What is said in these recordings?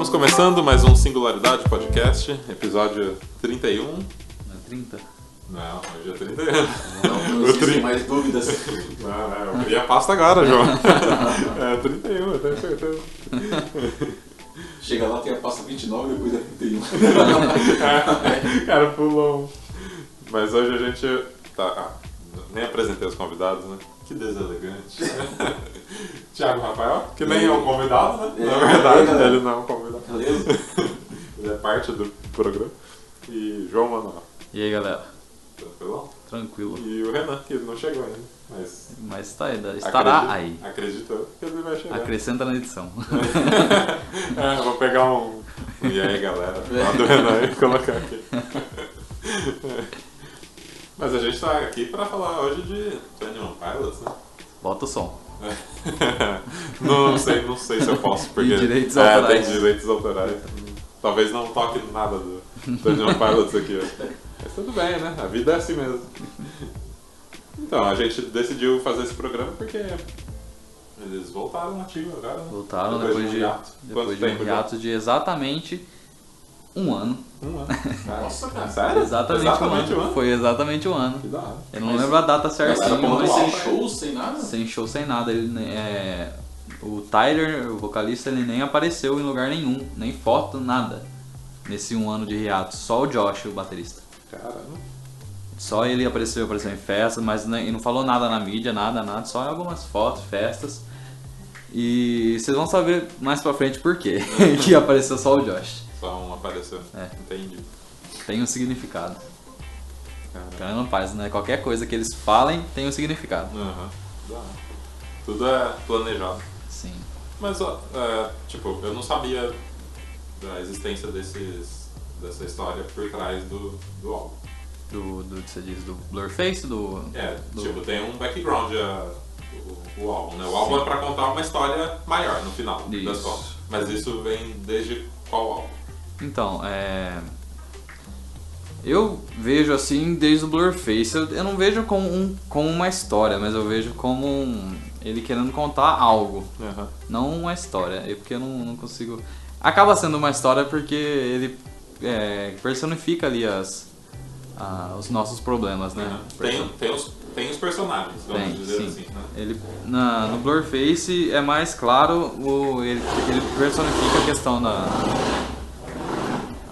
Estamos começando mais um Singularidade Podcast, episódio 31. Não é 30? Não, hoje é 31. Não existem mais dúvidas. Não, eu abri a pasta agora, João. É 31, eu tenho certeza. Chega lá, tem a pasta 29 e depois é 31. Cara, pulou. Mas hoje a gente tá... nem apresentei os convidados, né? Que deselegante. Thiago Rafael, que nem é um convidado, né? Na verdade, ele não é um convidado. Beleza? Ele é parte do programa. E João Manuel. E aí, galera? Tranquilo? Tranquilo. E o Renan, que não chegou ainda. Mas estará aí. Acreditou que ele vai chegar. Acrescenta na edição. Vou pegar um... E aí, galera? Lá do Renan e colocar aqui. Mas a gente tá aqui pra falar hoje de 21 Pilots, né? Bota o som. Não sei se eu posso, porque... E direitos autorais. Tem direitos autorais. Talvez não toque nada do 21 Pilots aqui. Mas tudo bem, né? A vida é assim mesmo. Então, a gente decidiu fazer esse programa porque eles voltaram ativo agora, né? Voltaram depois de um hiato de exatamente um ano. Um ano. Nossa, cara, sério? Exatamente um ano. Foi exatamente um ano. Que da hora. Eu não lembro a data certinha, Mas mas sem shows, sem nada? sem show, sem nada. O Tyler, o vocalista, ele nem apareceu em lugar nenhum, nem foto, nada. Nesse um ano de hiato. Só o Josh, o baterista. Caramba. Só ele apareceu em festas, mas ele não falou nada na mídia, nada, só em algumas fotos, festas. E vocês vão saber mais pra frente por quê que apareceu só o Josh. Só um apareceu. É. Entendi. Tem um significado. Caramba. Cara, não faz, né? Qualquer coisa que eles falem tem um significado. Aham. Tudo é planejado. Sim. Mas, eu não sabia da existência dessa história por trás do álbum. Você diz do Blurface, Tem um background o álbum, né? O álbum é pra contar uma história maior no final das contas. Mas isso vem desde qual álbum? Então, eu vejo assim desde o Blurface. Eu não vejo como uma história, mas eu vejo como ele querendo contar algo. Uhum. Não uma história. Porque eu não consigo... Acaba sendo uma história porque ele personifica ali os nossos problemas, né? Tem os personagens, vamos dizer sim. assim, né? Ele, no Blurface é mais claro, ele personifica a questão da...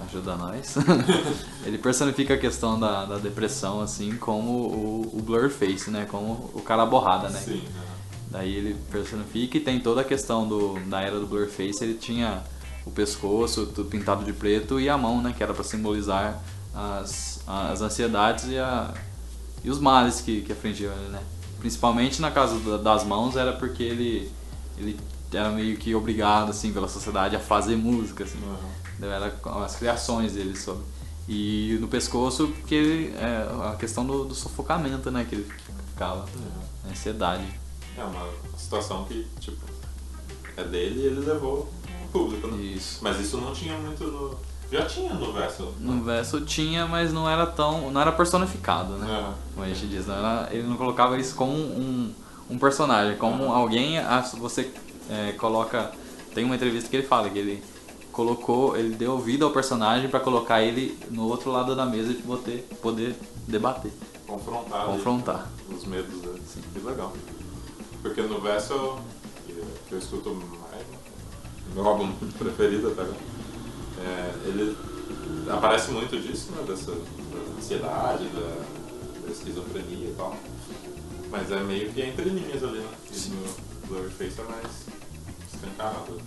Ajuda nós. Ele personifica a questão da depressão, assim, como o Blurface, né? Como o cara borrada, né? Sim. Daí ele personifica e tem toda a questão da era do Blurface. Ele tinha o pescoço tudo pintado de preto e a mão, né? Que era pra simbolizar as ansiedades e os males que afligiam ele, né? Principalmente na casa das mãos era porque ele era meio que obrigado, assim, pela sociedade a fazer música, assim. Uhum. Era as criações dele sobre. E no pescoço, porque a questão do sufocamento, né? Que ele ficava, a ansiedade. É uma situação que, é dele e ele levou ao público, né? Isso. Mas isso não tinha muito no... Já tinha no verso. No verso tinha, mas não era personificado, né? Como a gente diz, ele não colocava isso como um personagem, como alguém, você coloca... Tem uma entrevista que ele fala que ele deu vida ao personagem pra colocar ele no outro lado da mesa e poder debater. Confrontar os medos dele. Sim. Que legal. Porque no verso que eu escuto mais, meu álbum preferido até agora, ele aparece muito disso, né? Da ansiedade, da esquizofrenia e tal. Mas é meio que entre linhas ali, né? E no Blurface é mais escancarado.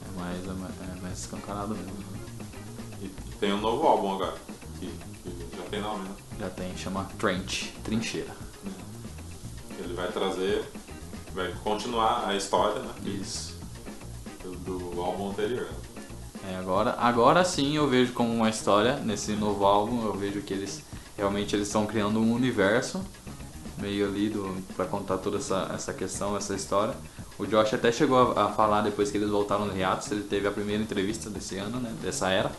É mais escancarado mesmo. E tem um novo álbum agora, que já tem nome, né? Já tem, chama Trincheira. Ele vai continuar a história, né? Isso. Do álbum anterior. Agora sim eu vejo como uma história nesse novo álbum. Eu vejo que eles realmente estão criando um universo meio ali pra contar toda essa questão, essa história. O Josh até chegou a falar depois que eles voltaram do hiatus. Ele teve a primeira entrevista desse ano, né, dessa era.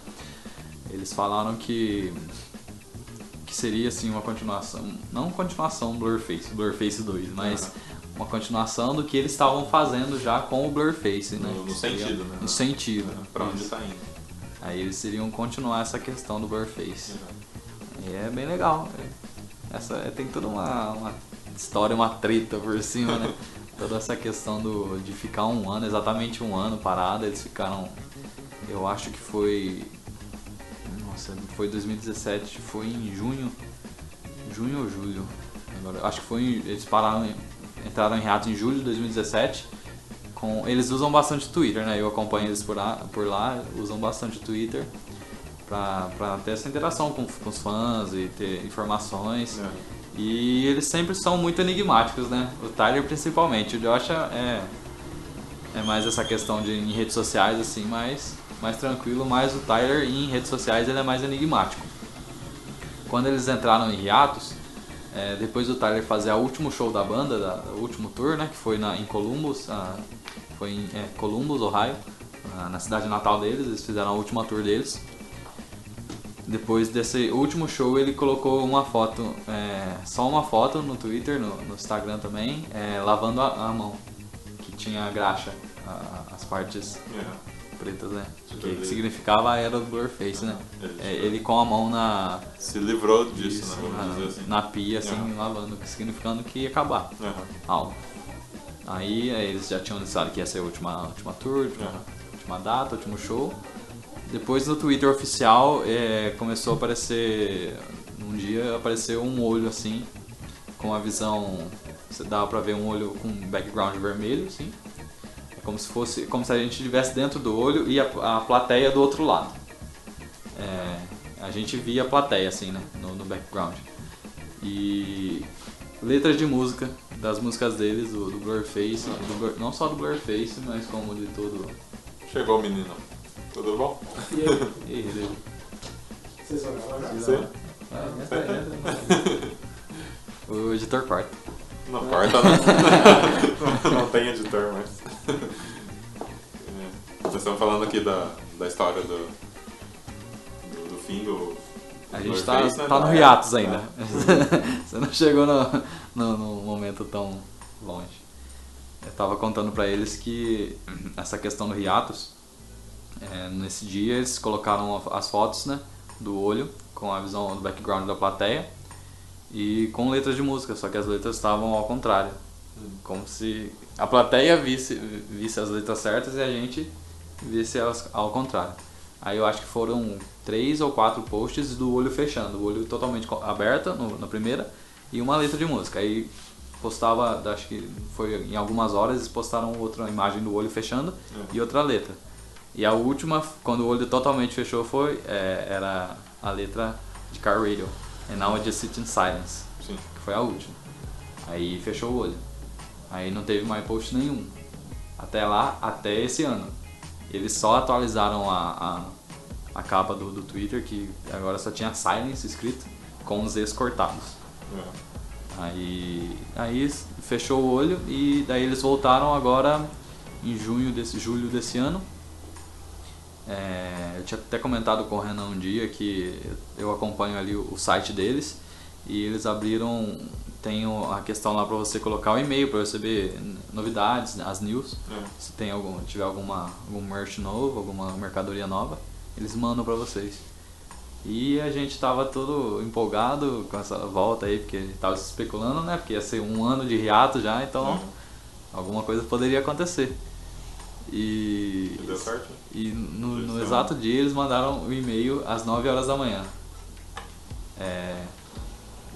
Eles falaram que seria assim uma continuação, não continuação do Blurface 2, mas uma continuação do que eles estavam fazendo já com o Blurface, né? No sentido, né? No sentido. Pra onde tá indo. Aí eles iriam continuar essa questão do Blurface. E é bem legal. Tem toda uma história, uma treta por cima, né? Toda essa questão de ficar um ano, exatamente um ano parado. Eles ficaram, eu acho que foi 2017, foi em junho ou julho. Agora, acho que eles entraram em hiatus em julho de 2017. Eles usam bastante Twitter, né? Eu acompanho eles por lá, usam bastante Twitter pra ter essa interação com os fãs e ter informações. E eles sempre são muito enigmáticos, né? O Tyler principalmente. O Josh é mais essa questão em redes sociais, assim, mais tranquilo, mas o Tyler em redes sociais ele é mais enigmático. Quando eles entraram em hiatus, depois do Tyler fazer o último show da banda, o último tour, né? Que foi em Columbus, foi em Columbus, Ohio, na cidade natal deles. Eles fizeram a última tour deles. Depois desse último show ele colocou uma foto, só uma foto no Twitter, no Instagram também, lavando a mão, que tinha graxa, as partes pretas, né? Que significava a era do Blurface, né? Ele com a mão se livrou disso, né? Vamos dizer assim. Na pia, assim, lavando, significando que ia acabar algo. Aí eles já tinham anunciado que ia ser a última tour, última data, último show. Depois no Twitter oficial começou a aparecer, um dia apareceu um olho assim, com a visão, você dava pra ver um olho com background vermelho, assim. É como se a gente estivesse dentro do olho e a plateia do outro lado. A gente via a plateia assim, né, no background. E letras de música, das músicas deles, do Blurface, não só do Blurface, mas como de todo. Chegou o menino. Tudo bom? E aí? Vocês vão gravar já? Sim. O editor corta. Não corta, não. Não tem editor, mas... Nós estamos falando aqui da história do fim do... A gente Blurface, tá no hiatus ainda. Você não chegou no momento tão longe. Eu tava contando pra eles que essa questão do hiatus, nesse dia eles colocaram as fotos, né, do olho com a visão do background da plateia e com letras de música, só que as letras estavam ao contrário, como se a plateia visse as letras certas e a gente visse elas ao contrário. Aí eu acho que foram 3 ou 4 posts do olho fechando, o olho totalmente aberto na primeira e uma letra de música. Aí postava, acho que foi em algumas horas, eles postaram outra imagem do olho fechando e outra letra. E a última, quando o olho totalmente fechou, era a letra de Car Radio. And now I just sit in silence. Sim. Que foi a última. Aí fechou o olho. Aí não teve mais post nenhum. Até esse ano. Eles só atualizaram a capa do Twitter, que agora só tinha silence escrito, com os Z's cortados. Aí fechou o olho e daí eles voltaram agora em julho desse ano. Eu tinha até comentado com o Renan um dia que eu acompanho ali o site deles e eles abriram, tem a questão lá para você colocar o e-mail para receber novidades, as news. Se tiver algum merch novo, alguma mercadoria nova, eles mandam para vocês. E a gente tava todo empolgado com essa volta aí, porque tava se especulando, né? Porque ia ser um ano de hiato já, então alguma coisa poderia acontecer. E deu certo? E no exato dia eles mandaram o e-mail às 9 horas da manhã.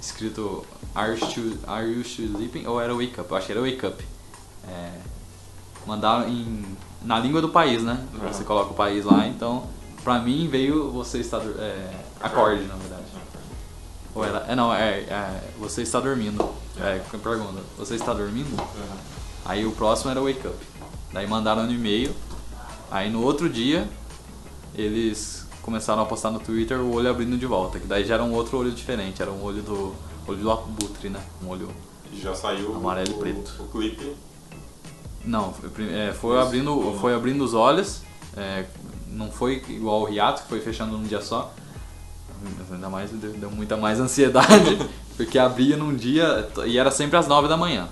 Escrito Are you still sleeping? Ou era Wake Up? Eu acho que era Wake Up. Mandaram na língua do país, né? Você coloca o país lá, então pra mim veio você está acorde, na verdade. Ou era, você está dormindo. Pergunta, você está dormindo? Aí o próximo era Wake Up. Daí mandaram no e-mail. Aí no outro dia eles começaram a postar no Twitter o olho abrindo de volta, que daí já era um outro olho diferente, era um olho do abutre, né? Um olho já saiu amarelo e preto. O clipe? Não, foi abrindo os olhos, não foi igual o hiato, que foi fechando num dia só. Ainda mais deu muita mais ansiedade, porque abria num dia e era sempre às 9 da manhã.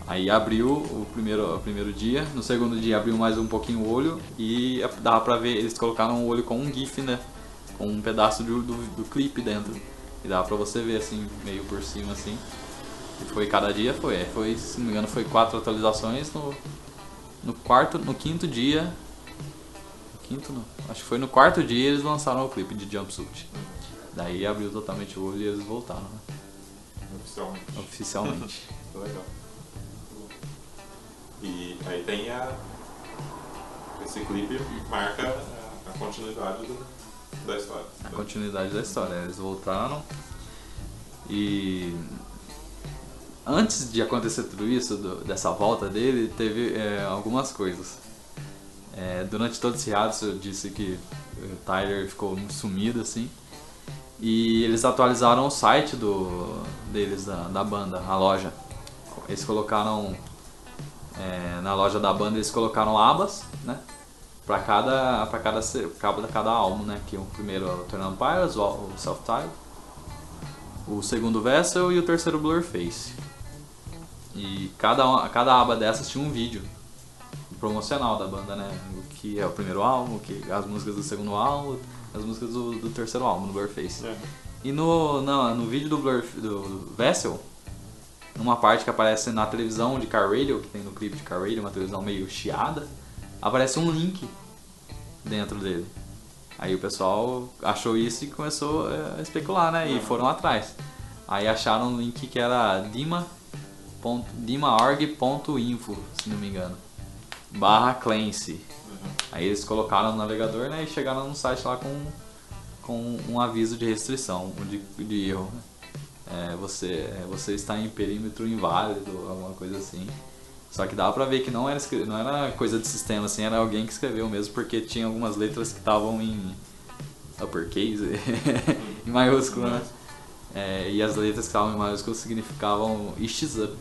Aí abriu o primeiro dia, no segundo dia abriu mais um pouquinho o olho e dava pra ver, eles colocaram o olho com um GIF, né? Com um pedaço do clipe dentro. E dava pra você ver assim, meio por cima assim. E foi cada dia, foi, se não me engano, foi 4 atualizações no quinto dia. Acho que foi no quarto dia eles lançaram o clipe de Jumpsuit. Daí abriu totalmente o olho e eles voltaram, né? Oficialmente. Muito legal. E aí tem esse clipe marca a continuidade da história. A continuidade da história. Eles voltaram e antes de acontecer tudo isso, dessa volta dele, teve algumas coisas. Durante todo esse hiatus eu disse que o Tyler ficou sumido assim. E eles atualizaram o site deles, da banda, a loja. Eles colocaram, na loja da banda eles colocaram abas, né? Pra cada álbum, né? Que o primeiro é o Turn On Pilots, o Self-Titled. O segundo Vessel e o terceiro Blurface. E cada aba dessas tinha um vídeo promocional da banda, né? O que é o primeiro álbum, as músicas do segundo álbum, as músicas do terceiro álbum, do Blurface. E no vídeo do Vessel, numa parte que aparece na televisão de Car Radio, que tem no clipe de Car Radio, uma televisão meio chiada, aparece um link dentro dele. Aí o pessoal achou isso e começou a especular, né? E foram atrás. Aí acharam um link que era dimaorg.info, se não me engano, /Clancy. Aí eles colocaram no navegador, né? E chegaram no site lá com um aviso de restrição, de erro. Você está em perímetro inválido, alguma coisa assim. Só que dava pra ver que não era coisa de sistema, assim, era alguém que escreveu mesmo, porque tinha algumas letras que estavam em uppercase, em maiúsculo, né? E as letras que estavam em maiúsculo significavam Ish Up,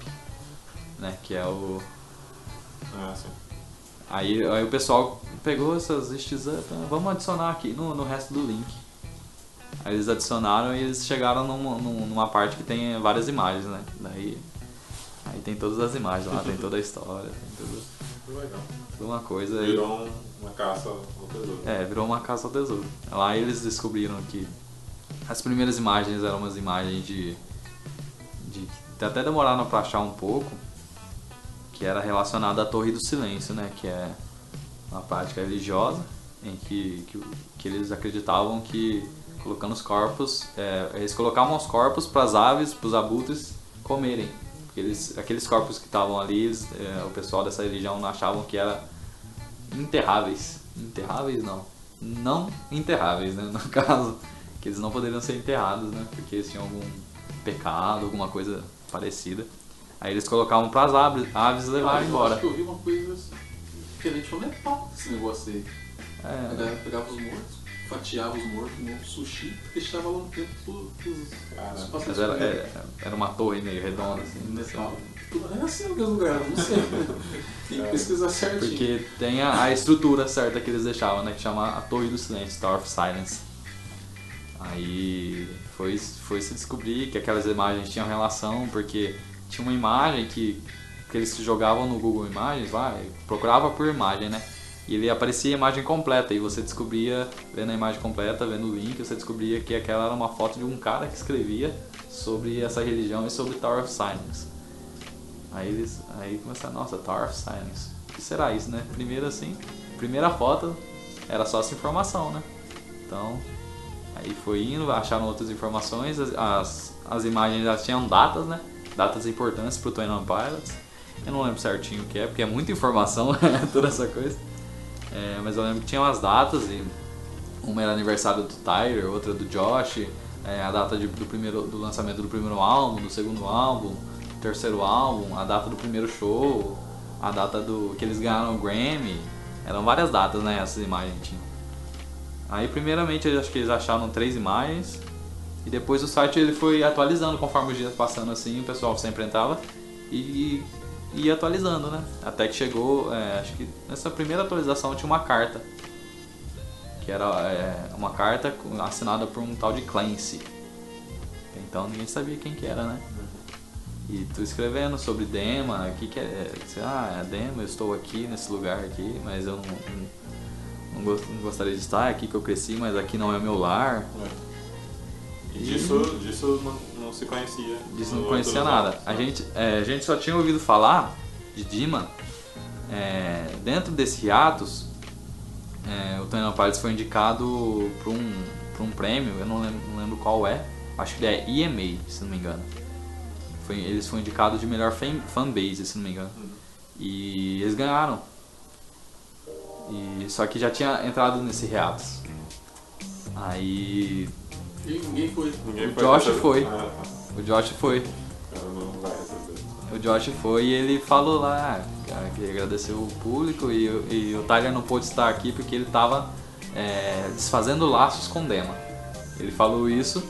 né? Que é o... Sim. Aí o pessoal pegou essas Ish Up, vamos adicionar aqui no resto do link. Aí eles adicionaram e eles chegaram numa parte que tem várias imagens, né? Aí tem todas as imagens lá, tem toda a história, tem Muito legal. toda uma coisa. Virou uma caça ao tesouro. Virou uma caça ao tesouro. Lá eles descobriram que as primeiras imagens eram umas imagens de até demoraram pra achar um pouco, que era relacionada à Torre do Silêncio, né? Que é uma prática religiosa em que eles acreditavam que colocando os corpos, eles colocavam os corpos para as aves, para os abutres comerem. Porque aqueles corpos que estavam ali, o pessoal dessa religião achavam que eram enterráveis. Enterráveis não enterráveis, né? No caso, que eles não poderiam ser enterrados, né? Porque eles tinham algum pecado, alguma coisa parecida. Aí eles colocavam para as aves levarem embora. Acho que eu vi uma coisa diferente, foi legal esse negócio aí. A galera pegava os mortos, fatiava os mortos no sushi e deixava lá um tempo os Mas era uma torre meio redonda, assim. É assim no mesmo lugar, não sei. Tem que pesquisar certinho. Porque tem a estrutura certa que eles deixavam, né? Que chama a Torre do Silêncio, Tower of Silence. Aí foi se descobrir que aquelas imagens tinham relação, porque tinha uma imagem que eles jogavam no Google Imagens lá, procurava por imagem, né? E ele aparecia a imagem completa e você descobria, vendo a imagem completa, vendo o link, você descobria que aquela era uma foto de um cara que escrevia sobre essa religião e sobre Tower of Silence. Aí começaram, nossa, Tower of Silence, o que será isso, né? Primeira foto era só essa informação, né? Então, aí foi indo, acharam outras informações, as imagens já tinham datas, né? Datas importantes pro Twin On Pilots. Eu não lembro certinho o que porque é muita informação, toda essa coisa. Mas eu lembro que tinha umas datas, e uma era aniversário do Tyler, outra do Josh, a data do lançamento do primeiro álbum, do segundo álbum, do terceiro álbum, a data do primeiro show, a data que eles ganharam o Grammy. Eram várias datas, né, essas imagens tinham. Aí primeiramente eu acho que eles acharam 3 imagens, e depois o site ele foi atualizando conforme os dias passando assim, o pessoal sempre entrava e ia atualizando, né? Até que chegou, acho que nessa primeira atualização tinha uma carta, que era uma carta assinada por um tal de Clancy. Então ninguém sabia quem que era, né? E tu escrevendo sobre Dema, o que é? É Dema, eu estou aqui nesse lugar aqui, mas eu não gostaria de estar, é aqui que eu cresci, mas aqui não é meu lar. E disso não se conhecia. Disso não conhecia nada. A gente só tinha ouvido falar de Dima. Dentro desse hiatus, o Twenty One Pilots foi indicado para um prêmio, eu não lembro qual é, acho que é EMA, se não me engano. Eles foram indicados de melhor fanbase, se não me engano. E eles ganharam. Só que já tinha entrado nesse hiatus. Aí... Ninguém foi. O Josh foi. O Josh foi. O Josh foi e ele falou lá que agradeceu o público e o Tyler não pôde estar aqui porque ele estava desfazendo laços com Dema. Ele falou isso,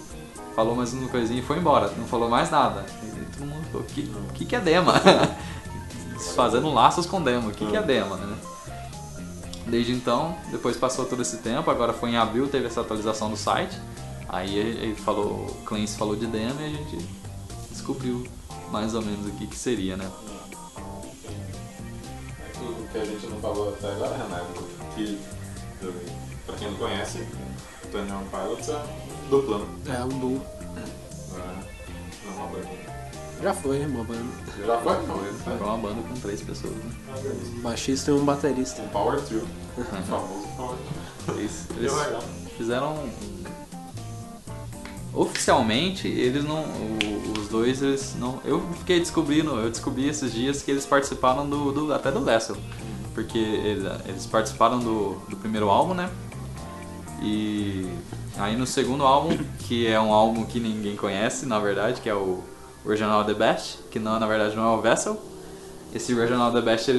falou mais uma coisinha e foi embora, não falou mais nada. E todo mundo falou, o que é Dema? Desfazendo laços com Dema, o que é Dema, né? Desde então, depois passou todo esse tempo, agora foi em abril, teve essa atualização do site. Aí ele falou, o Clancy falou de Dema e a gente descobriu mais ou menos o que seria, né? O que a gente não falou até agora, Renato, que pra quem não conhece, o Twenty One Pilots é um dupla, né? É um duo. Não é uma banda. Já foi uma banda. Já foi? Foi uma banda com 3 pessoas, né? Um baixista e um baterista. Um Power Trio. O famoso Power Trio. Eles legal. fizeram... Oficialmente, eles não... Os dois, eles não... Eu descobri esses dias que eles participaram até do Vessel. Porque eles participaram do primeiro álbum, né? E aí no segundo álbum, que é um álbum que ninguém conhece, na verdade, que é o Original The Best, que não, na verdade não é o Vessel. Esse Original The Best,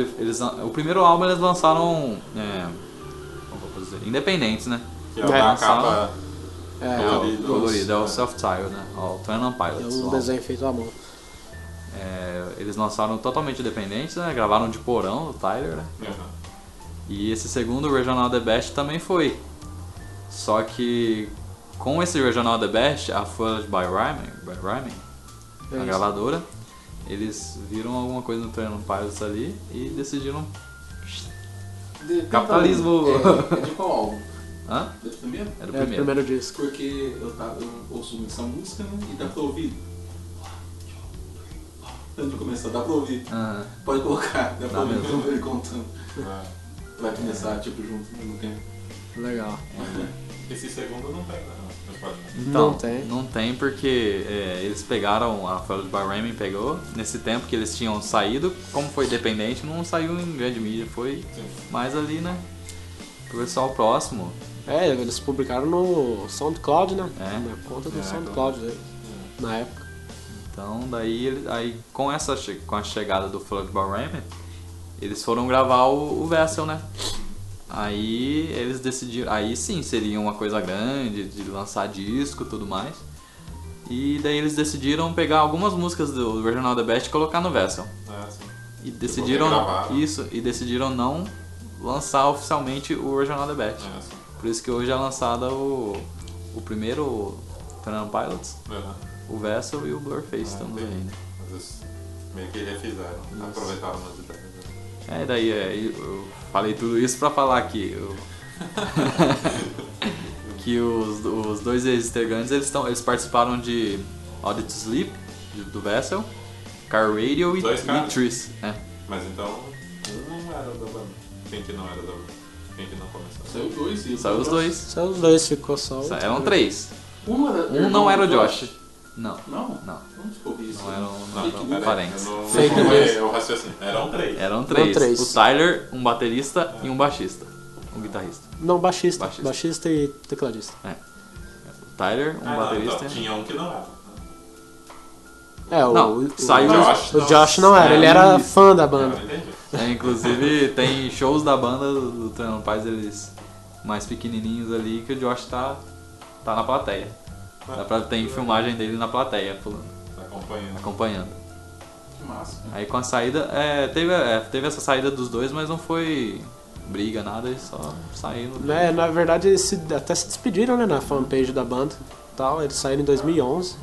o primeiro álbum eles lançaram... como eu posso dizer? Independentes, né? Que é uma capa... colorido, é o Self-Titled, né? O Twenty One Pilots. É um desenho feito à mão. Eles lançaram totalmente independentes, né? Gravaram de porão, o Tyler, né? E esse segundo, Regional The Best, também foi. Só que com esse Regional The Best, a Fueled by Rhyming, a gravadora, eles viram alguma coisa no Twenty One Pilots ali e decidiram... Capitalismo! É de qual álbum? Hã? Do primeiro? Era o É o primeiro disco. Porque eu ouço muito essa música, né? E dá pra ouvir. Antes de começar, dá pra ouvir. Pode colocar, dá pra ouvir mesmo. ele contando. Vai começar tipo junto no mesmo tempo. Legal. Esse segundo não tem, né? Então, Não tem. não tem porque eles pegaram, a Fueled by Rhyming pegou, nesse tempo que eles tinham saído, como foi dependente, não saiu em grande mídia, foi mais ali, né? Pro pessoal próximo. Eles publicaram no SoundCloud, né? Na conta do SoundCloud dele, na época. Então, daí, com a chegada do Fueled by Rhyming, eles foram gravar o Vessel, né? Aí eles decidiram, aí sim seria uma coisa grande, de lançar disco e tudo mais. E daí eles decidiram pegar algumas músicas do Regional The Best e colocar no Vessel. E decidiram não lançar oficialmente o Original The Best. Por isso que hoje é lançado o primeiro Twenty One Pilots, o Vessel e o Blurface estamos aí, né? Eles meio que refizeram, aproveitaram umas ideias. Eu falei tudo isso pra falar que que os dois ex-integrantes eles participaram de Audit to Sleep, do Vessel, Car Radio e Tris. Mas então, um era da banda. Quem que não era da banda? Quem que não começou? Saiu dois. Saiu os dois. Só os dois, ficou só o... Eram 3. Um não era o Josh. Não. Não descobri isso. Não eram parentes. Eu raciocínio. Eram 3. Eram 3. O Tyler, um baterista e um baixista. Um guitarrista. Não, baixista e tecladista. O Tyler, um baterista. Não, tinha um que não era. Saiu o Josh não era, ele era fã da banda. Inclusive tem shows da banda do Twenty One Pilots, eles mais pequenininhos ali, que o Josh tá na plateia. Tem filmagem dele na plateia, acompanhando. Que massa. Aí com a saída, teve essa saída dos dois, mas não foi briga, nada, eles só saíram. Na verdade, eles até se despediram, né, na fanpage da banda. Eles saíram em 2011.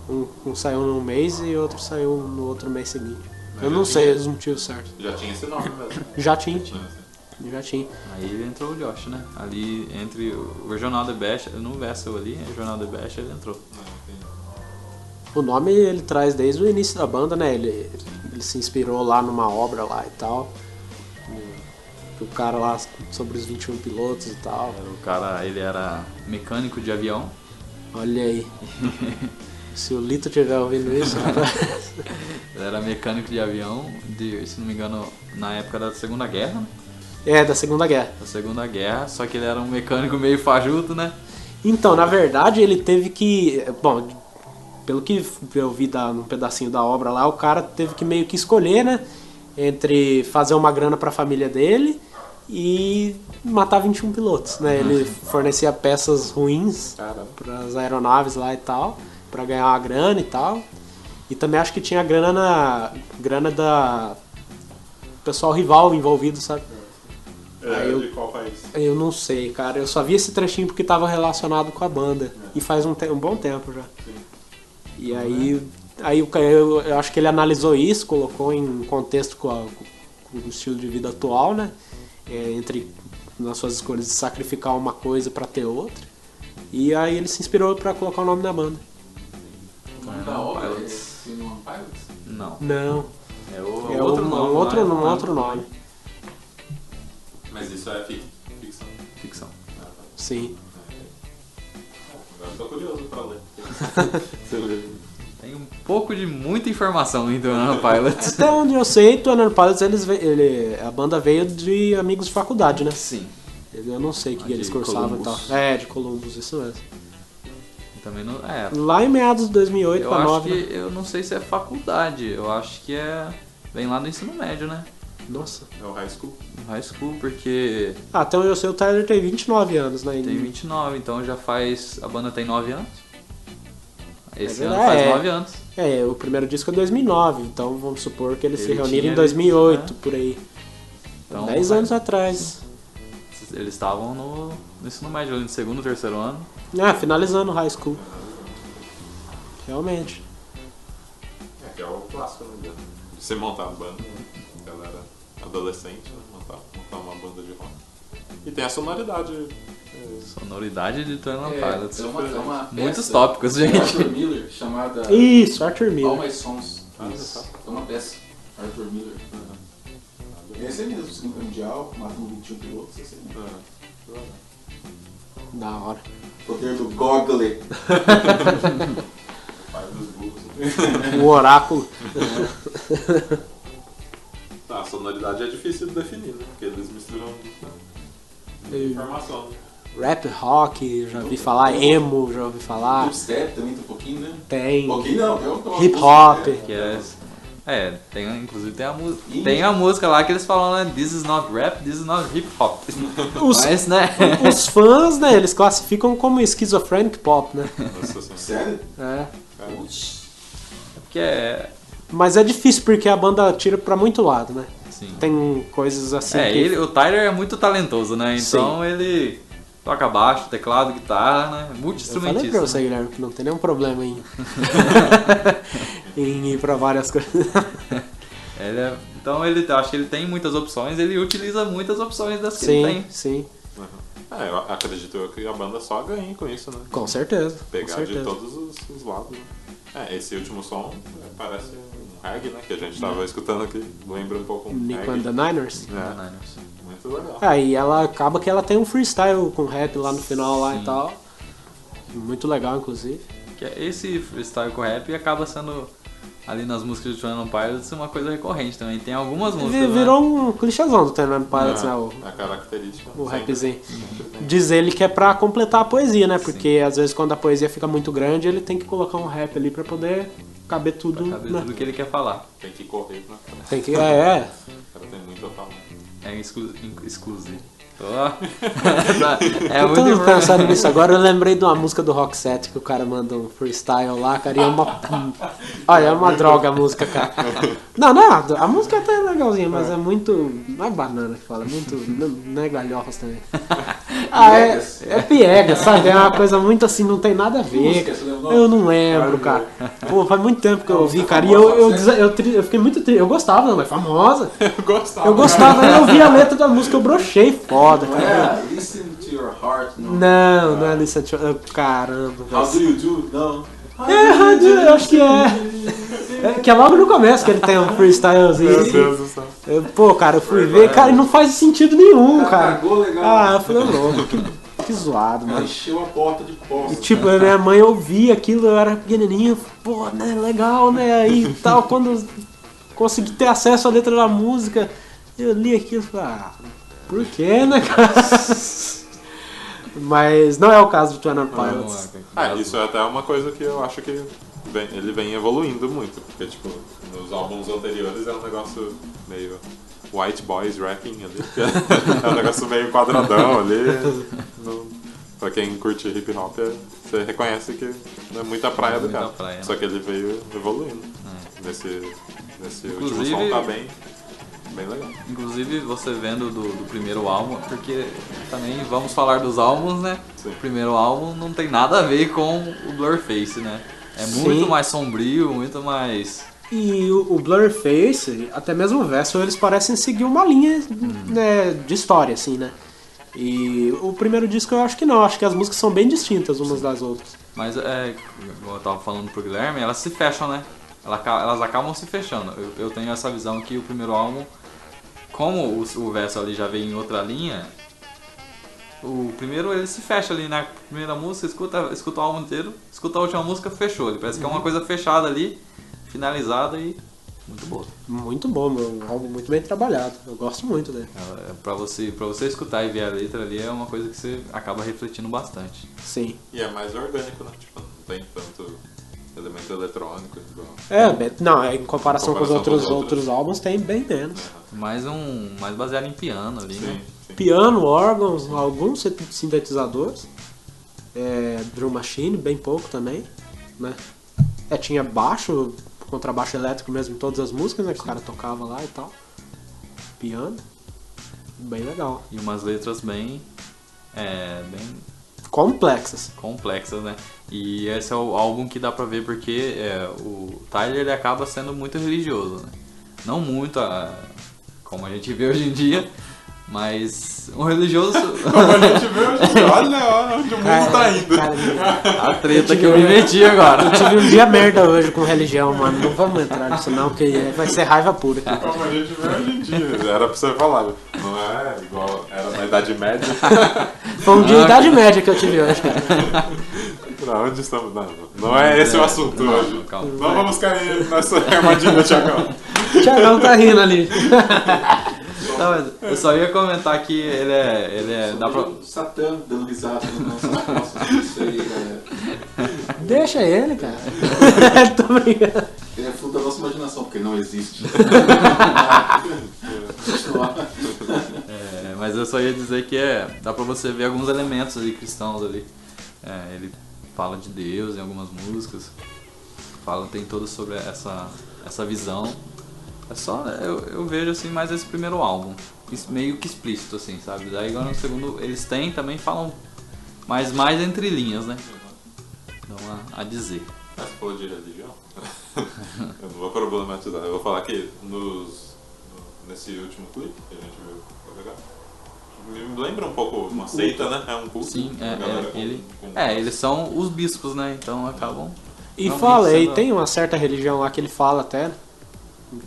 Um saiu num mês e outro saiu no outro mês seguinte. Eu não sei os motivos certos. Já tinha esse nome mesmo. Já tinha. Assim. Já tinha. Aí ele entrou o Josh, né? Ali entre o Regional The Bash, no Vessel ali, o Regional The Bash, ele entrou. O nome ele traz desde o início da banda, né? Ele se inspirou lá numa obra lá e tal. O cara lá sobre os 21 pilotos e tal. O cara, ele era mecânico de avião. Olha aí. Se o Lito estiver ouvindo isso, ele era mecânico de avião, se não me engano, na época da Segunda Guerra, né? É, da Segunda Guerra. Da Segunda Guerra, só que ele era um mecânico meio fajuto, né? Então, na verdade, ele teve que... Bom, pelo que eu vi num pedacinho da obra lá, o cara teve que meio que escolher, né? Entre fazer uma grana pra família dele e matar 21 pilotos, né? Ele fornecia peças ruins para as aeronaves lá e tal, pra ganhar uma grana e tal. E também acho que tinha grana da pessoal rival envolvido, sabe? De qual país? Eu não sei, cara. Eu só vi esse trechinho porque estava relacionado com a banda. E faz um bom tempo já. Sim. E aí eu acho que ele analisou isso, colocou em contexto com o estilo de vida atual, né? Entre nas suas escolhas de sacrificar uma coisa para ter outra. E aí ele se inspirou para colocar o nome da banda. O nome da obra é Cinnamon Pilots? Não. Não. É um outro nome. Mas isso é ficção. Ficção. Sim. Agora tô curioso pra ler. Tem um pouco de muita informação em Twenty Pilots. Até onde eu sei, Twenty Pilots, a banda veio de amigos de faculdade, né? Sim. Eu não sei o que eles cursavam e tal. De Columbus, isso mesmo. Também não, lá em meados de 2008 pra 2009. Eu acho que eu não sei se é faculdade, eu acho que vem lá do ensino médio, né? Nossa. É o high school? High school, porque... Até onde eu sei, o Tyler tem 29 anos, né? Tem 29, então já faz... A banda tem 9 anos. Esse ano verdade, faz 9 anos. O primeiro disco é 2009, então vamos supor que eles se reuniram em 2008, né? Por aí. Então, 10 anos atrás. Eles estavam no ensino médio, ali no segundo, terceiro ano. Finalizando o high school. Realmente. Que é o clássico, né? De você montar a banda, né? Ela era adolescente, né? Montar uma banda de rock. E tem a sonoridade. Sonoridade de Twenty Pilots. Uma muitos tópicos, gente. Arthur Miller, chamada... Isso, Arthur Miller. All My Songs. É uma peça. Arthur Miller. Esse é mesmo, Segunda Mundial, matando 21 pilotos, esse é mesmo. Da hora. Poder do Goggle. Pai dos burros. O oráculo. A sonoridade é difícil de definir, né? Porque eles misturam informação. Rap, rock, já ouvi falar, emo, já ouvi falar. Dubstep também tem um pouquinho, né? Tem. Um pouquinho não, tem uma hip hop. Que inclusive tem a música lá que eles falam, né? This is not rap, this is not hip hop. Mas, né? Os fãs, né? Eles classificam como schizophrenic pop, né? Nossa, sério? Porque Mas é difícil porque a banda tira pra muito lado, né? Sim. Tem coisas assim o Tyler é muito talentoso, né? Então ele toca baixo, teclado, guitarra, né? Multi-instrumentista. Eu falei pra você, Guilherme, que não tem nenhum problema em ir pra várias coisas. Então ele acho que ele tem muitas opções, ele utiliza muitas opções das que sim, ele tem. Sim. Eu acredito que a banda só ganha com isso, né? Com certeza. Pegar de todos os lados. Né? Esse último som parece um reggae, né? Que a gente tava escutando aqui. Lembra um pouco Nico reggae. and the Niners. Muito legal. E ela acaba que ela tem um freestyle com rap lá no final lá e tal. Muito legal, inclusive. Que esse freestyle com rap acaba sendo, ali nas músicas do Twenty Pilots, uma coisa recorrente também. Tem algumas músicas, virou um clichêzão do Twenty Pilots, né? A característica. O rapzinho. Diz ele que é pra completar a poesia, né? Porque às vezes quando a poesia fica muito grande, ele tem que colocar um rap ali pra poder caber tudo. Tudo que ele quer falar. Tem que correr, né? Tem que. O cara tem muito a falar. É exclusivo. Eu tô pensando nisso agora, eu lembrei de uma música do Rock Set que o cara manda um freestyle lá, cara, e é uma Olha, é uma droga a música, cara. Não, a música até é legalzinha, mas é muito... Não é banana que fala, é muito... Não é galhofas também. É piega, sabe? É uma coisa muito assim, não tem nada a ver. Eu não lembro, cara. Pô, faz muito tempo que eu ouvi, cara. E eu fiquei muito triste. Eu gostava, não, é famosa. Eu gostava, eu vi a letra da música, eu brochei foda, cara. Listen to your heart. Não é Listen to your... Caramba. How do you do? Não. Eu acho que é. Que é logo no começo que ele tem um freestylezinho. Meu Deus do céu. Pô, cara, eu fui ver, cara, e não faz sentido nenhum, cara. Cagou legal. Eu falei, louco, que zoado, mano. Encheu a porta de poço. E tipo, a minha mãe ouvia aquilo, eu era pequenininho, pô, né, legal, né, aí e tal, quando eu consegui ter acesso à letra da música, eu li aquilo e falei, por que, né, cara? Mas não é o caso do 21 Pilots. Isso é até uma coisa que eu acho que ele vem evoluindo muito, porque tipo, nos álbuns anteriores é um negócio meio white boys rapping ali, é um negócio meio quadradão ali. Pra quem curte hip hop, você reconhece que não é muita praia do cara. Só que ele veio evoluindo. Nesse último som tá bem legal. Inclusive, você vendo do primeiro álbum, porque também vamos falar dos álbuns, né? Sim. O primeiro álbum não tem nada a ver com o Blurface, né? É muito mais sombrio, muito mais... E o Blurface, até mesmo o verso, eles parecem seguir uma linha né, de história, assim, né? E o primeiro disco eu acho que não, acho que as músicas são bem distintas umas das outras. Mas, como eu tava falando pro Guilherme, elas se fecham, né? Elas acabam se fechando. Eu tenho essa visão que o primeiro álbum, como o verso ali já veio em outra linha, o primeiro ele se fecha ali na primeira música, escuta o álbum inteiro, escuta a última música, fechou. Ele parece que é uma coisa fechada ali, finalizada e muito boa. Muito bom, um álbum muito bem trabalhado. Eu gosto muito dele. Pra você escutar e ver a letra ali é uma coisa que você acaba refletindo bastante. Sim. E é mais orgânico, né? Tipo, não tem tanto elemento eletrônico. Não, em comparação com os outros álbuns tem bem menos. Mais baseado em piano ali, né? Sim. Piano, órgãos, alguns sintetizadores. Drum machine, bem pouco também, né? Tinha baixo, contrabaixo elétrico mesmo em todas as músicas, né? Que o cara tocava lá e tal. Piano. Bem legal. E umas letras bem complexas, né? E esse é o álbum que dá pra ver porque o Tyler ele acaba sendo muito religioso, né? Não muito como a gente vê hoje em dia, mas um religioso... Como a gente vê hoje em dia, olha onde o mundo tá indo. A treta que eu me meti agora. Eu tive um dia merda hoje com religião, mano. Não vamos entrar nisso não, porque vai ser raiva pura. Como a gente vê hoje em dia, era pra você falar. Não é igual era na Idade Média. Foi um dia Idade Média que eu tive hoje, cara. Pra onde estamos? Não é esse o assunto hoje. Calma. Não vamos cair nessa armadilha, Thiagão. O Thiagão tá rindo ali. Não, mas eu só ia comentar que ele dá pra... Satã dando risada no nosso isso aí, galera. Deixa ele, cara. Tô brincando. Ele é fruto da nossa imaginação, porque ele não existe. Mas eu só ia dizer que dá pra você ver alguns elementos ali cristãos ali. Ele fala de Deus em algumas músicas. Tem todo sobre essa visão. É só, eu vejo assim mais esse primeiro álbum, meio que explícito assim, sabe? Daí agora no segundo eles também falam mais entre linhas, né? Dão a dizer. Mas você falou de religião? Eu não vou problematizar, eu vou falar que nesse último clipe que a gente viu, me lembra um pouco uma seita, né? É um culto. Sim, eles são os bispos, né? Então acabam... E tem uma certa religião lá que ele fala até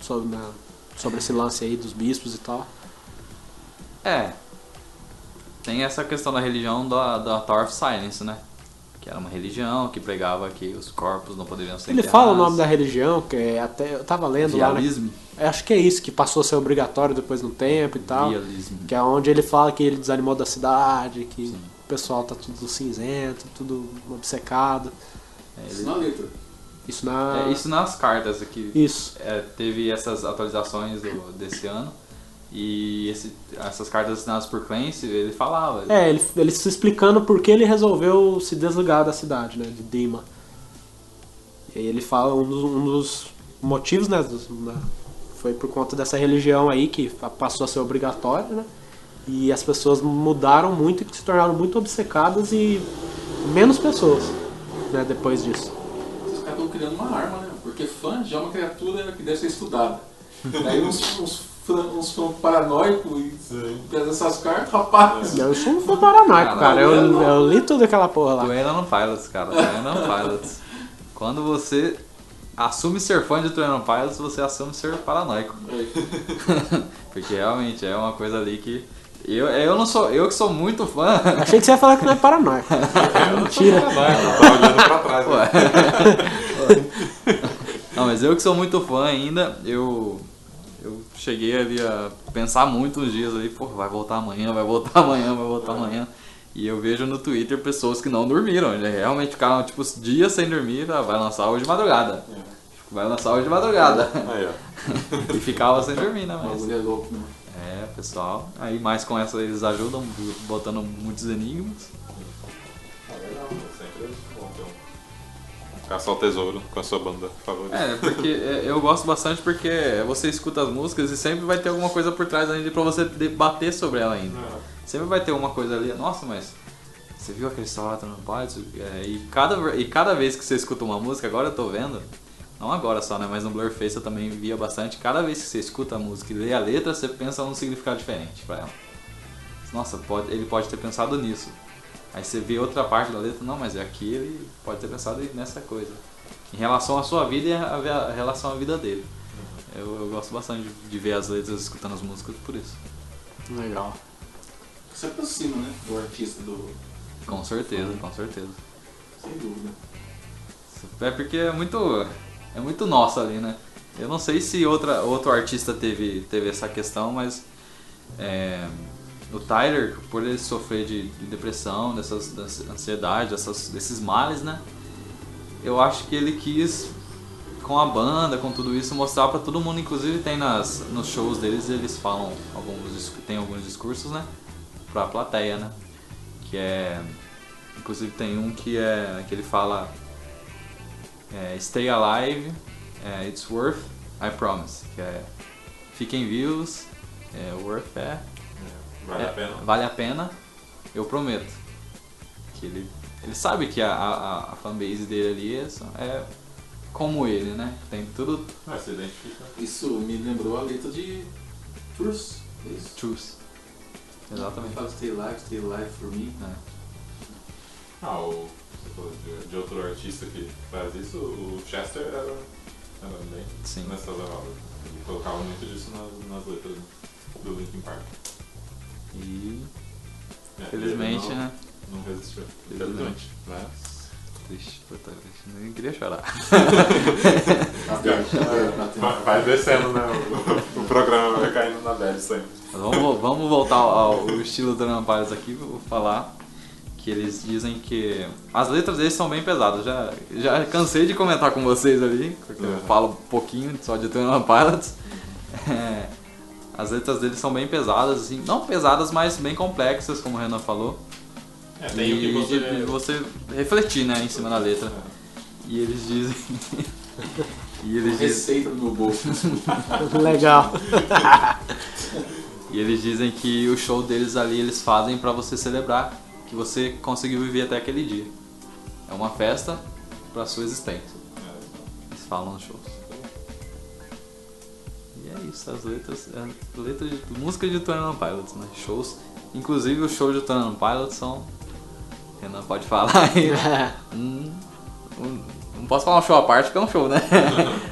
sobre esse lance aí dos bispos e tal. Tem essa questão da religião da Tower of Silence, né? Que era uma religião que pregava que os corpos não poderiam ser enterrados. Ele fala o nome da religião, que até eu tava lendo Vialismo. Lá, né? Acho que é isso, que passou a ser obrigatório depois de um tempo e tal. Vialismo. Que é onde ele fala que ele desanimou da cidade, que o pessoal tá tudo cinzento, tudo obcecado. Isso na letra. Isso nas cartas aqui. Isso. Teve essas atualizações desse ano. E essas cartas assinadas por Clancy, ele falava. Ele se explicando por que ele resolveu se desligar da cidade, né? De Dima. E aí ele fala um dos motivos, né, foi por conta dessa religião aí que passou a ser obrigatória, né? E as pessoas mudaram muito e se tornaram muito obcecadas e menos pessoas, né, depois disso. Os caras estão criando uma arma, né? Porque fã já é uma criatura que deve ser estudada. Aí uns fãs paranoicos e pegam essas cartas, rapaz. Eu sou um fã paranoico, cara. Eu li tudo aquela porra lá. Twin on Pilots, cara. Twin on Pilots. Quando você assume ser fã de Twin on Pilots, você assume ser paranoico. Porque realmente é uma coisa ali que... Eu não sou... Eu que sou muito fã... Achei que você ia falar que não é paranoico. Mentira. Eu tava olhando pra trás. Não, mas eu que sou muito fã ainda, eu cheguei ali a pensar muito uns dias ali, pô, vai voltar amanhã, vai voltar amanhã, vai voltar amanhã. E eu vejo no Twitter pessoas que não dormiram, realmente ficaram tipo dias sem dormir, vai lançar hoje de madrugada. Vai lançar hoje de madrugada. Aí, ó. E ficava sem dormir, né? Mas... Bagulho é louco, né? É, pessoal. Aí mais com essa eles ajudam, botando muitos enigmas. Legal, sempre bom ter caçar o tesouro com a sua banda favorita. É, porque eu gosto bastante porque você escuta as músicas e sempre vai ter alguma coisa por trás ainda pra você debater sobre ela ainda. Sempre vai ter uma coisa ali, nossa, mas você viu aquele solo no Pilots? E cada vez que você escuta uma música, agora eu tô vendo, não agora só, né, mas no Blurface eu também via bastante, cada vez que você escuta a música e lê a letra, você pensa num significado diferente pra ela. Nossa, ele pode ter pensado nisso. Aí você vê outra parte da letra, não, mas aqui ele pode ter pensado nessa coisa. Em relação à sua vida e a relação à vida dele. Eu gosto bastante de ver as letras escutando as músicas por isso. Legal. Você aproxima, né? Do artista do... Com certeza, com certeza. Sem dúvida. É porque é muito nosso ali, né? Eu não sei se outro artista teve essa questão, mas o Tyler, por ele sofrer de depressão, dessa ansiedade, desses males, né? Eu acho que ele quis, com a banda, com tudo isso, mostrar pra todo mundo. Inclusive tem nos shows deles, eles falam, tem alguns discursos, né? Pra plateia, né? Que é... Inclusive tem um que ele fala... Stay alive, it's worth, I promise. Que é... Fiquem vivos, worth vale a pena, eu prometo. Que ele sabe que a fanbase dele ali é como ele, né? Tem tudo... Se identifica. Isso me lembrou a letra de Truth. Isso. Truth. Exatamente. Fala stay alive for me. Você falou de outro artista que faz isso, o Chester era bem nessa levada. Ele colocava muito disso nas letras do Linkin Park. E infelizmente, né? Não resistiu. Infelizmente. Mas... Triste, nem queria chorar. Vai descendo, né? O programa vai caindo na bad sempre. Vamos voltar ao estilo do Twin Pilots aqui, vou falar que eles dizem que as letras deles são bem pesadas. Já cansei de comentar com vocês ali, porque eu falo um pouquinho só de Twin Pilots. As letras deles são bem pesadas, assim, não pesadas, mas bem complexas, como o Renan falou. Tem e o que de você refletir, né, em cima da letra. E eles dizem... Receita no meu bolso. Legal. E eles dizem que o show deles ali eles fazem pra você celebrar que você conseguiu viver até aquele dia. É uma festa pra sua existência. Eles falam nos shows. E é isso, as letras de música de Twin Pilots, né? Shows. Inclusive o show de Twin Pilots são... Renan pode falar aí. Não posso falar um show à parte porque é um show, né?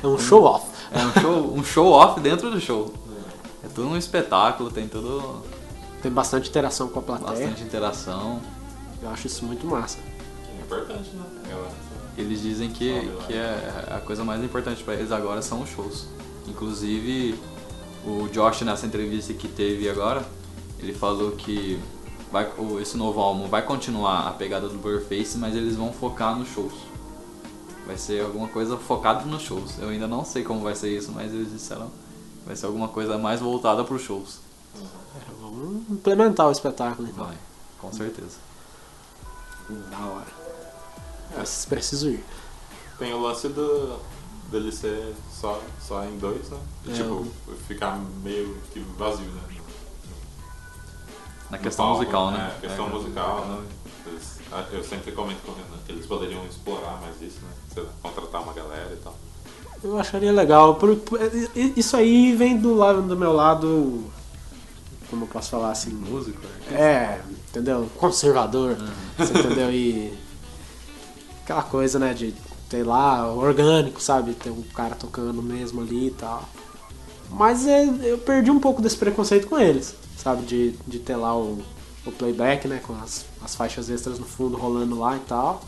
É um show off. É um show off dentro do show. É tudo um espetáculo, tem tudo... Tem bastante interação com a plateia. Bastante interação. Eu acho isso muito massa. É importante, né? Eles dizem que a coisa mais importante pra eles agora são os shows. Inclusive, o Josh, nessa entrevista que teve agora, ele falou que esse novo álbum vai continuar a pegada do Blurface, mas eles vão focar nos shows. Vai ser alguma coisa focada nos shows. Eu ainda não sei como vai ser isso, mas eles disseram que vai ser alguma coisa mais voltada para os shows. Vamos implementar o espetáculo, então. Vai, com certeza. Da hora. Mas preciso ir. Tem o lance dele ser só em dois, né? E, tipo, ficar meio que vazio, né? Na questão palco, musical, né? Questão musical, né? Eu sempre comento com o Renan que eles poderiam explorar mais isso, né? Sei lá, contratar uma galera e tal. Eu acharia legal. Isso aí vem do meu lado, como eu posso falar assim? Músico, entendeu? Conservador, você entendeu? E aquela coisa, né, de sei lá, orgânico, sabe? Ter um cara tocando mesmo ali e tal. Mas eu perdi um pouco desse preconceito com eles, sabe? De ter lá o playback, né? Com as faixas extras no fundo rolando lá e tal.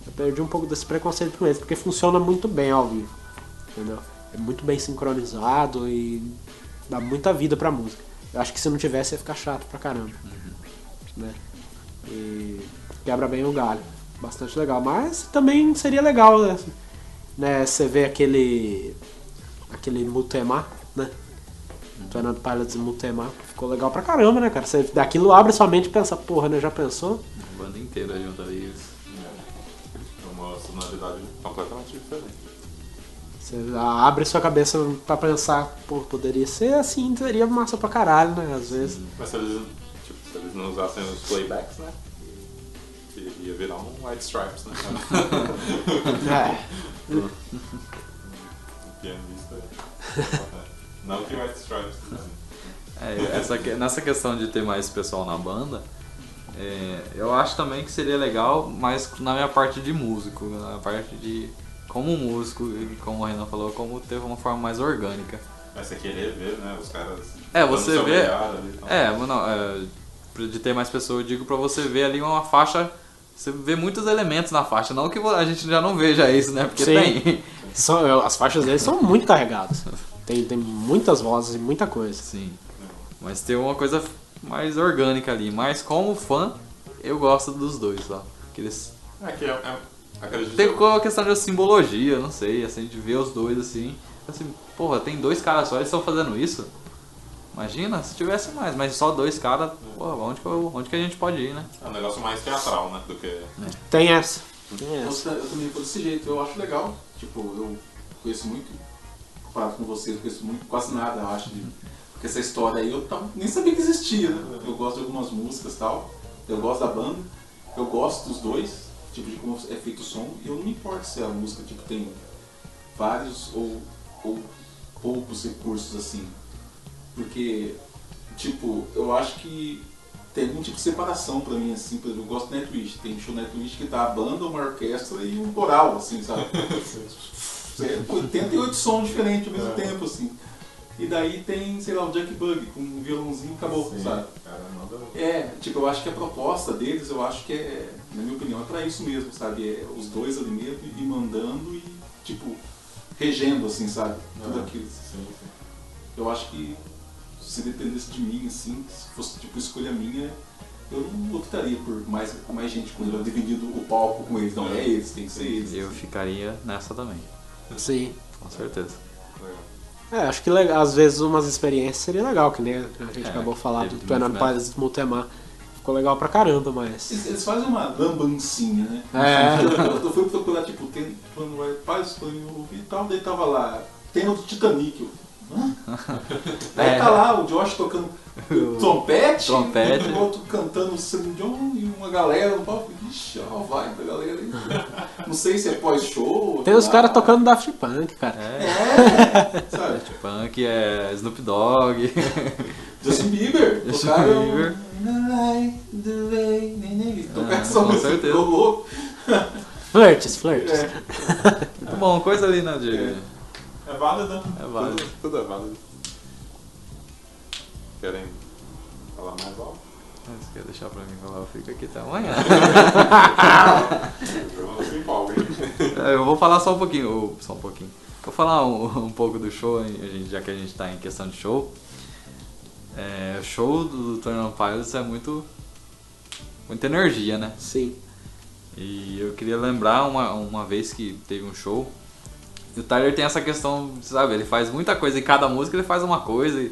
Eu perdi um pouco desse preconceito com eles, porque funciona muito bem ao vivo, entendeu? É muito bem sincronizado e dá muita vida pra música. Eu acho que se não tivesse ia ficar chato pra caramba, né? E quebra bem o galho. Bastante legal, mas também seria legal, né? Você vê aquele Mutema, né? Tornando Pilots e Mutema, ficou legal pra caramba, né, cara? Você daquilo abre sua mente e pensa, porra, né? Já pensou? A banda inteira junto ali. É uma sonoridade completamente diferente. Você abre sua cabeça pra pensar, pô, poderia ser assim, seria massa pra caralho, né? Às vezes. Mas se eles não usassem os playbacks, né? Ia virar um White Stripes, né? O pianista. Não que White Stripes. Nessa questão de ter mais pessoal na banda, eu acho também que seria legal, mas na minha parte de músico, na parte de como músico, e como o Renan falou, como ter uma forma mais orgânica. Mas você querer ver, né? Os caras. Você vê. Ali, de ter mais pessoas, eu digo pra você ver ali uma faixa. Você vê muitos elementos na faixa, não que a gente já não veja isso, né? Porque tem. As faixas deles são muito carregadas. Tem muitas vozes e muita coisa. Sim. Mas tem uma coisa mais orgânica ali. Mas como fã, eu gosto dos dois, ó. Aqueles... Tem a questão de simbologia, não sei, assim, de ver os dois assim. Porra, tem dois caras só, eles estão fazendo isso? Imagina se tivesse mais, mas só dois caras, porra, onde que a gente pode ir, né? É um negócio mais teatral, né? Do que. Tem essa. Eu também vou desse jeito, eu acho legal. Tipo, eu conheço muito, comparado com vocês, eu conheço muito, quase nada, eu acho. Porque essa história aí eu nem sabia que existia, né? Eu gosto de algumas músicas e tal, eu gosto da banda, eu gosto dos dois, tipo, de como é feito o som, e eu não me importo se a música tipo, tem vários ou poucos recursos assim. Porque, tipo, eu acho que tem algum tipo de separação pra mim, assim, por exemplo, eu gosto do Nightwish, tem show Nightwish que tá a banda, uma orquestra e um coral, assim, sabe? 88 sons diferentes ao mesmo tempo, assim. E daí tem, sei lá, o Jack Bug com um violãozinho e acabou, sabe? Tipo, eu acho que a proposta deles, eu acho que na minha opinião, é pra isso mesmo, sabe? É os dois ali mesmo e mandando e, tipo, regendo, assim, sabe? Tudo aquilo. Eu acho que se dependesse de mim, assim, se fosse tipo escolha minha, eu não optaria por mais gente quando eu dividido o palco com eles. Não, é eles, tem que ser eles. Eu ficaria nessa também. Sim. Com certeza. Acho que às vezes umas experiências seria legal, que nem a gente acabou de falar do Tornado Pilots do Mutema. Ficou legal pra caramba, mas... Eles fazem uma lambancinha, né? Eu fui procurar, tipo, tem Tornado Pilots, eu ouvi e tal, daí tava lá, tema do Titanic. Daí tá lá o Josh tocando trompete, o outro cantando Celine Dion e uma galera no palco. Ixi, ó, vai da galera aí. Não sei se é pós-show. Tem os caras tocando Daft Punk, cara. Sabe? Daft Punk, Snoop Dogg. Justin Bieber. Bieber. Tocaram essa música, ficou louco. Flirts. Muito bom, coisa ali, né, Diego? É válido. É válido. Tudo é válido. Querem falar mais algo? Se quer deixar pra mim falar, eu fico aqui até amanhã. Eu vou falar só um pouquinho. Vou falar um pouco do show, já que a gente tá em questão de show. O show do Tornado Pilots é muita energia, né? Sim. E eu queria lembrar uma vez que teve um show. E o Tyler tem essa questão, sabe, ele faz muita coisa, em cada música ele faz uma coisa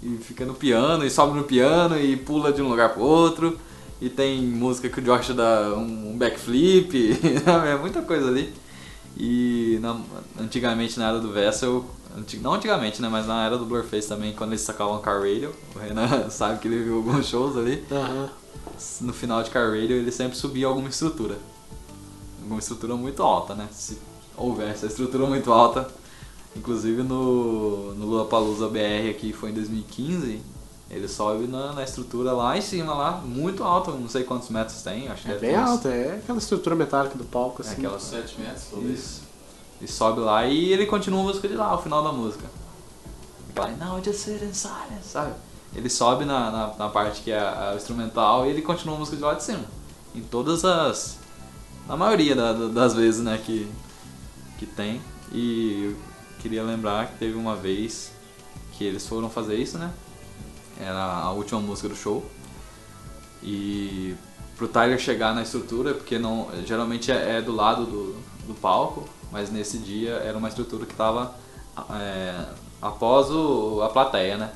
e fica no piano, e sobe no piano e pula de um lugar pro outro. E tem música que o Josh dá um backflip, sabe? É muita coisa ali. E antigamente na era do Vessel, não antigamente, né, mas na era do Blurface também, quando eles sacavam Car Radio, o Renan sabe que ele viu alguns shows ali, no final de Car Radio ele sempre subia alguma estrutura muito alta, né, se houvesse a estrutura muito alta. Inclusive no Lollapalooza BR aqui, foi em 2015, ele sobe na estrutura lá em cima, lá, muito alta, não sei quantos metros tem, acho que É bem alta, é aquela estrutura metálica do palco, assim. aquela 7 metros, talvez. Isso. E sobe lá e ele continua a música de lá, ao final da música. Vai, now just sit in silence, sabe? Ele sobe na parte que é a instrumental e ele continua a música de lá de cima. Em todas as... na maioria das vezes, né, que tem. E eu queria lembrar que teve uma vez que eles foram fazer isso, né? Era a última música do show. E pro Tyler chegar na estrutura, porque não, geralmente é do lado do palco, mas nesse dia era uma estrutura que estava após a plateia, né?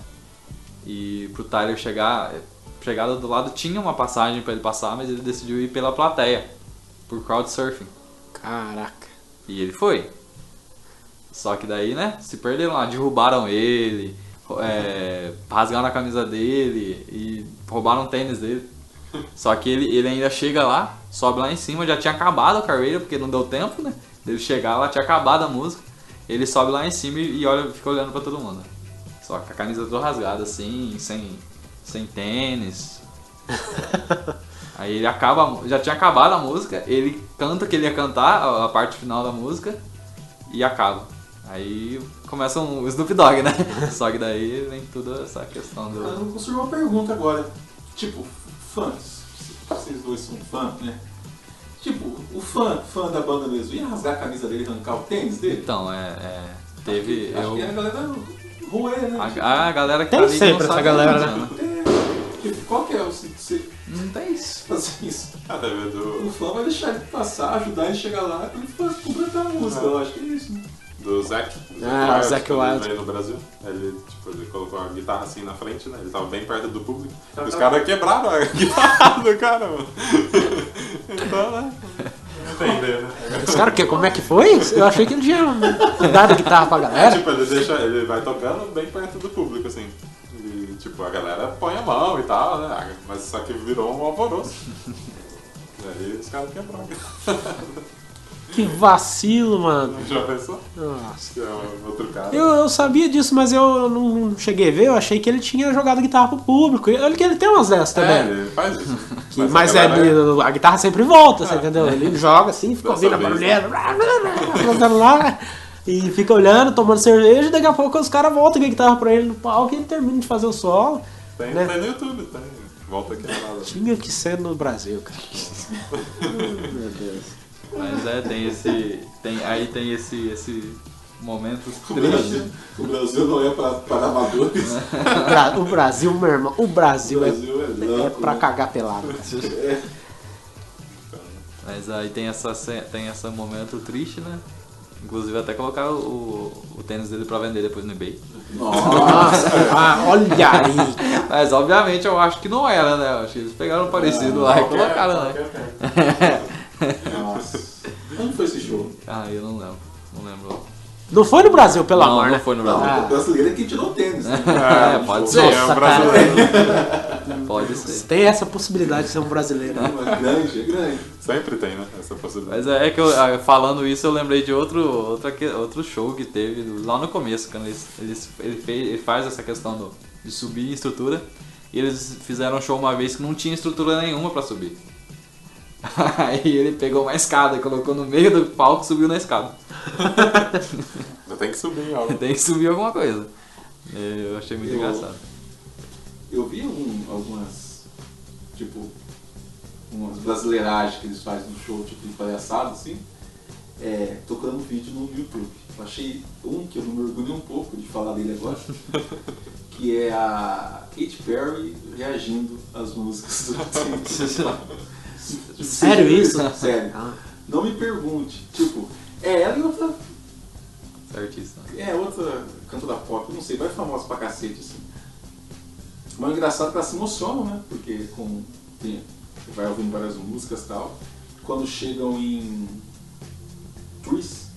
E pro Tyler chegar do lado tinha uma passagem para ele passar, mas ele decidiu ir pela plateia, por crowdsurfing. Caraca. E ele foi. Só que daí, né, se perderam lá, derrubaram ele, rasgaram a camisa dele e roubaram o tênis dele. Só que ele ainda chega lá, sobe lá em cima, já tinha acabado a carreira, porque não deu tempo, né? Ele chegar lá, tinha acabado a música. Ele sobe lá em cima e fica olhando pra todo mundo. Só que a camisa toda rasgada assim, sem tênis. Aí ele já tinha acabado a música, ele canta o que ele ia cantar, a parte final da música, e acaba. Aí começa o Snoop Dogg, né? Só que daí vem toda essa questão do... Eu vou construir uma pergunta agora. Tipo, fãs. Vocês dois são fãs, né? Tipo, o fã da banda mesmo, ia rasgar a camisa dele e arrancar o tênis dele? Então, teve... Acho que a galera ruê, né? A galera que Tem tá ali sempre não essa sabe galera, nada, Tipo, qual que é o você Não tem isso. fazer isso? Ah, deve do... O fã vai deixar ele passar, ajudar ele a chegar lá e completar a música, eu acho que é isso, né? Do Zac. Ah, Zac quando Wild. ele veio no Brasil. Ele colocou a guitarra assim na frente, né? Ele tava bem perto do público. E os caras quebraram a guitarra do cara, mano. Então, né? Entender, né? Os caras, como é que foi? Eu achei que ele tinha dado a guitarra pra galera. Tipo, ele vai tocando bem perto do público, assim. E, tipo, a galera põe a mão e tal, né? Mas só que virou um alvoroço. E aí os caras quebraram. Que vacilo, mano. Já pensou? Nossa. Que é outro cara. Eu sabia disso, mas eu não cheguei a ver. Eu achei que ele tinha jogado guitarra pro público. Olha que ele tem umas dessas também. Ele faz isso. Mas a guitarra sempre volta, você entendeu? Ele joga assim, fica ouvindo a barulheira, colocando lá, e fica olhando, tomando cerveja, e daqui a pouco os caras voltam com a guitarra pra ele no palco e ele termina de fazer o solo. Tem né? no YouTube, tem. Volta aqui na nada. Tinha que ser no Brasil, cara. Meu Deus. Mas tem esse momento O triste. Brasil não é para amadores. O Brasil, meu irmão, o Brasil, é é louco, pra né? cagar pelado. Mas aí tem esse momento triste, né? Inclusive até colocaram o tênis dele pra vender depois no eBay. Nossa, olha aí. Mas obviamente eu acho que não era, né? Eu acho que eles pegaram um parecido lá e colocaram, né? Nossa. Onde foi esse show? Ah, eu não lembro. Não lembro. Não foi no Brasil, pelo amor, Não né? foi no Brasil. O brasileiro é quem tirou o tênis. Né? Pode Sim, ser. é um brasileiro. Pode ser. Tem essa possibilidade de ser um brasileiro. Né? É grande. Sempre tem, né? Essa possibilidade. Mas é que falando isso eu lembrei de outro show que teve lá no começo, quando ele faz essa questão de subir em estrutura. E eles fizeram um show uma vez que não tinha estrutura nenhuma pra subir. Aí ele pegou uma escada e colocou no meio do palco e subiu na escada. Já tem que subir em algo. Tem que subir alguma coisa. Eu achei muito engraçado. Eu vi algumas, tipo, umas brasileiragens que eles fazem no show, tipo de palhaçada, assim, tocando vídeo no YouTube. Eu achei um que eu não me orgulho um pouco de falar dele agora, que é a Katy Perry reagindo às músicas do Sério isso? Sério. Não me pergunte. Tipo, ela e outra. Artista. Outra cantora pop, eu não sei, vai famosa pra cacete, assim. Mas o engraçado é que elas se emocionam, né? Porque vai ouvindo várias músicas e tal. Quando chegam em Trees,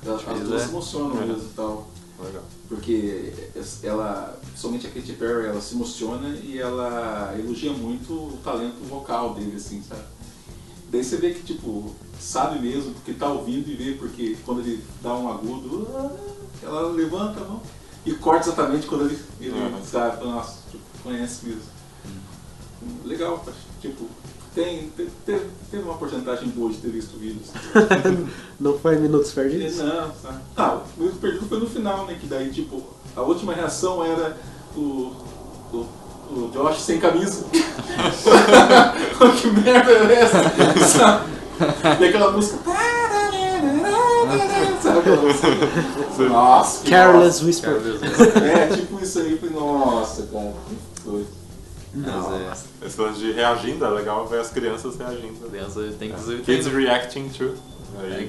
As duas se emocionam mesmo e tal. Legal. Porque ela, somente a Katy Perry, ela se emociona e ela elogia muito o talento vocal dele, assim, sabe? Daí você vê que, tipo, sabe mesmo, porque tá ouvindo e vê, porque quando ele dá um agudo, ela levanta a mão e corta exatamente quando ele sabe, nossa, tipo, conhece mesmo. Legal, tipo, teve uma porcentagem boa de ter visto o vídeo. Assim. Não foi minutos perdidos? Não, sabe? Ah, o minuto perdido foi no final, né? Que daí, tipo, a última reação era o Josh sem camisa. Que merda é essa? Sabe? E aquela música. Sabe aquela música? Nossa, Careless Whisper. É, tipo isso aí. Nossa, cara, que doido. Esse lance de reagindo é legal ver as crianças reagindo. Criança tem que Kids reacting to. Aí,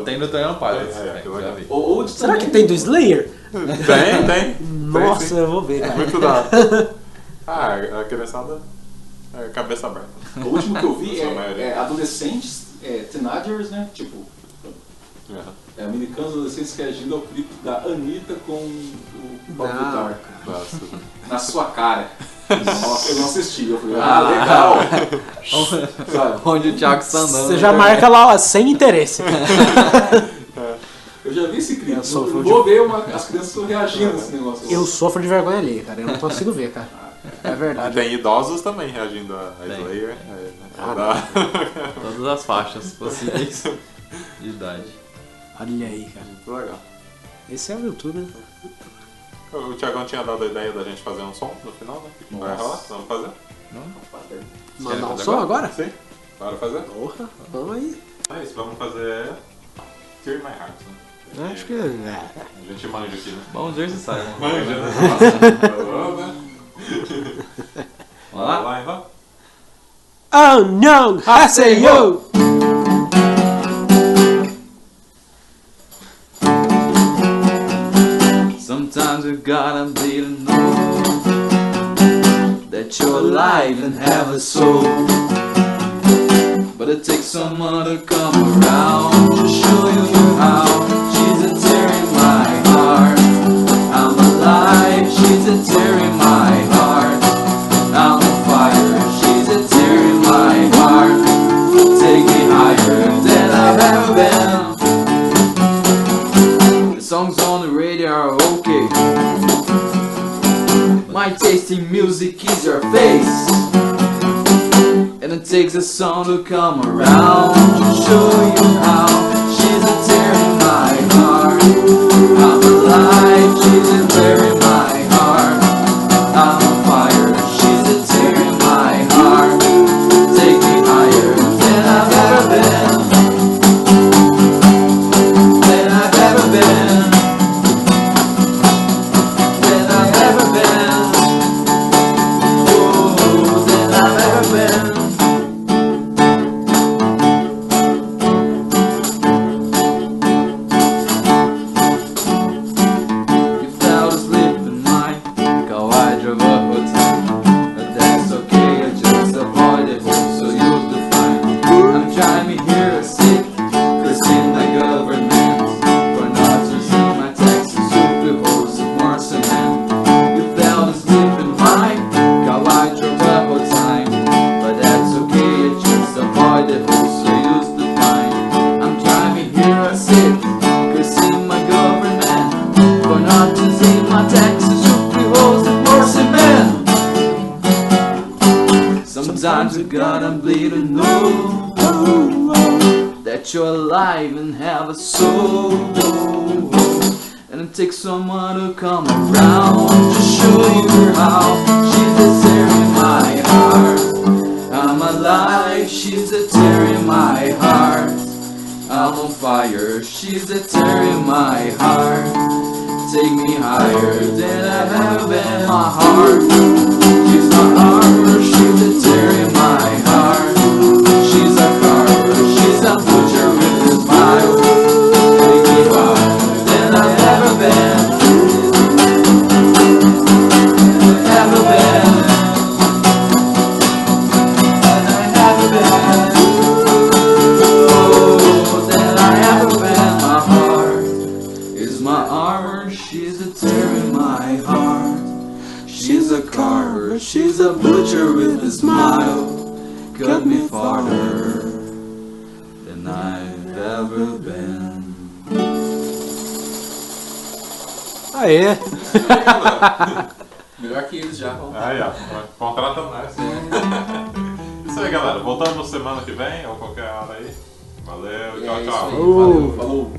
tem no Turn On Pilots. Já vi. Será que tem do Slayer? Tem. Nossa, sim. eu vou ver, cara. Muito da hora. A criançada é cabeça aberta. O último que eu vi é adolescentes, teenagers, né? Tipo, americanos adolescentes reagindo ao clipe da Anitta com o Bob Vittar. Na sua cara. Nossa, eu não assisti. Eu falei, legal. Sabe? Onde o Thiago está andando. Você já marca lá, sem interesse. Eu já vi esse clipe. Eu vou ver as crianças reagindo a esse negócio. Eu sofro de vergonha ali, cara. Eu não consigo ver, cara. É verdade. Tem idosos também reagindo a Slayer. Todas as faixas possíveis de idade. Olha aí, cara. Muito legal. Esse é o YouTube, né? O Thiagão tinha dado a ideia da gente fazer um som no final, né? Vai rolar? Vamos fazer? Mandar um som agora? Sim. Bora fazer? Porra, vamos aí. É isso, vamos fazer Tear My Heart, né? Acho que... A gente manja aqui, né? Vamos ver se sai. Manja, né? Vamos lá? Vamos lá, então? Oh no, I say yo! Sometimes you gotta be to know that you're alive and have a soul. But it takes someone to come around to show you how. She's a tear in my heart. I'm alive, she's a tear in my heart. I'm on fire, she's a tear in my heart. Take me higher than I've ever been. The songs on the radio are okay. My taste in music is your face. And it takes a song to come around to show you how. She's a tear in my heart. I'm alive, she's a tear in my heart. I'm on fire, she's a tear in my heart. Take me higher than I've ever been. Than I've ever been. Than I've ever been. Oh, than I've ever been. Sometimes you gotta bleed to know that you're alive and have a soul. And it takes someone to come around to show you how. She's a tear in my heart. I'm alive, she's a tear in my heart. I'm on fire, she's a tear in my heart. Take me higher than I've ever been. My heart, she's my armor, she's a tear in my heart. She's a carver, she's a butcher with a smile. Take me higher than I've ever been. Ever been. Than I've ever been. Oh, than I ever been. My heart. carver, she's a butcher with a smile. Cut me farther than I've ever been. Aê! Melhor que eles já. Aí, ó, contrata nós. Isso aí, galera. Voltamos semana que vem ou qualquer hora aí. Valeu, tchau, É isso tchau. aí, valeu, falou.